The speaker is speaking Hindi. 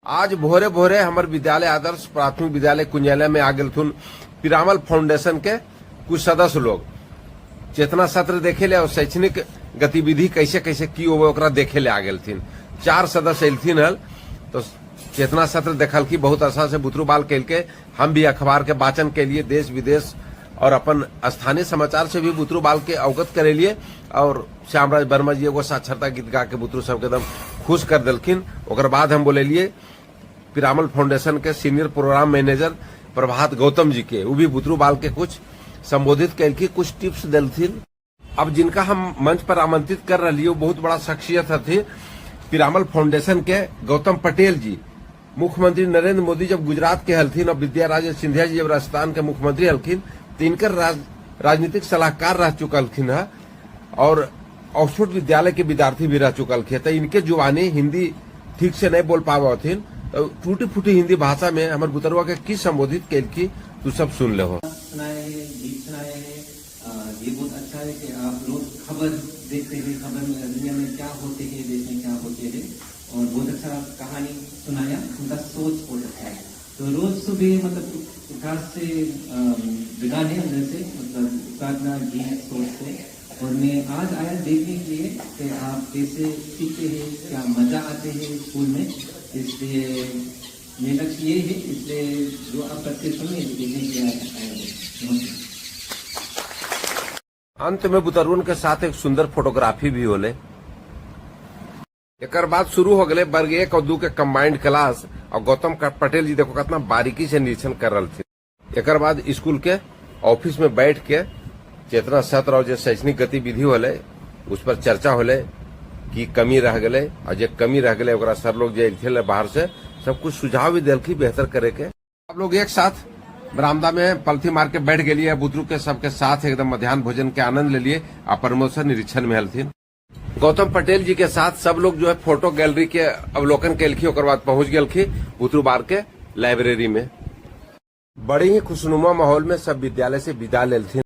आज भोरे भोरे हमारे विद्यालय आदर्श प्राथमिक विद्यालय कुंजाला में आ गए थुन पिरामल फाउंडेशन के कुछ सदस्य लोग चेतना सत्र देखे ले और शैक्षणिक गतिविधि कैसे कैसे की ओकरा देखे ले आ गए थीन। 4 सदस्य एलथिन हल तो चेतना सत्र देखल की बहुत अच्छा से बुतरू बाल कैल के हम भी अखबार के वाचन के लिए देश विदेश और अपन स्थानीय समाचार से भी बुतरू बाल के अवगत करे लिए और श्यामराज वर्मा जी एगो साक्षरता गीत गा के बुतरू सबके एकदम खुश कर दिलखिन। ओकर बाद हम बोले लिए पिरामल फाउंडेशन के सीनियर प्रोग्राम मैनेजर प्रभात गौतम जी के वो भी बुतरू बाल के कुछ संबोधित कैल की कुछ टिप्स दिलथिन। अब जिनका हम मंच पर आमंत्रित कर रही वो बहुत बड़ा शख्सियत थी पिरामल फाउंडेशन के गौतम पटेल जी। मुख्यमंत्री नरेंद्र मोदी जब गुजरात के हलथिन और विद्याराजे सिंधिया जी जब राजस्थान के मुख्यमंत्री हलथिन तो इनकर राजनीतिक सलाहकार रह चुकलखिन है और ऑक्सफोर्ड विद्यालय के विद्यार्थी भी रह चुकलखिन। तो इनके जुबानी हिंदी ठीक से नहीं बोल पावथिन तो टूटी फूटी हिंदी भाषा में हमारे बुतरुआ के की संबोधित कैल की तू सब सुन ले हो। सुनाए हैं, गीत सुनाए हैं। ये बहुत अच्छा है कि आप लोग खबर देखते हैं, खबर में दुनिया में क्या होते हैं, देश में क्या होते हैं और बहुत अच्छा कहानी सुनाया। उनका सोच बहुत अच्छा है। तो रोज सुबह मतलब विकास से बिगाड़े अंदर से मतलब प्रार्थना गीत सोच से और मैं आज आया देखने के लिए कि आप कैसे सीखते हैं, क्या मजा आते हैं स्कूल में। इसलिए मेरा लक्ष्य यही है, इसलिए जो आप करते सुनिए देखने के लिए। अंत में बुतरुन के साथ एक सुंदर फोटोग्राफी भी होले। एक बाद शुरू हो गए वर्ग 1 और 2 के कंबाइंड क्लास और गौतम पटेल जी देखो कितना बारीकी से निरीक्षण कर रहे थे। एक बाद स्कूल के ऑफिस में बैठ के चेतना सत्र और जो शैक्षणिक गतिविधि होले उस पर चर्चा होले की कमी रह गए और जो कमी रह गए सर लोग जो थे बाहर से सब कुछ सुझाव भी दिल की बेहतर करे के। आप लोग एक साथ बरामदा में पलथी मार के बैठ गए बुतरू के सबके साथ एकदम मध्याह्न भोजन के आनंद ले लिए और प्रमोशन निरीक्षण में हलथिन। गौतम पटेल जी के साथ सब लोग जो है फोटो गैलरी के अवलोकन कैलखी और बाद पहुंच गए बुतरू बार के लाइब्रेरी में। बड़ी ही खुशनुमा माहौल में सब विद्यालय से विदा लेलथिन।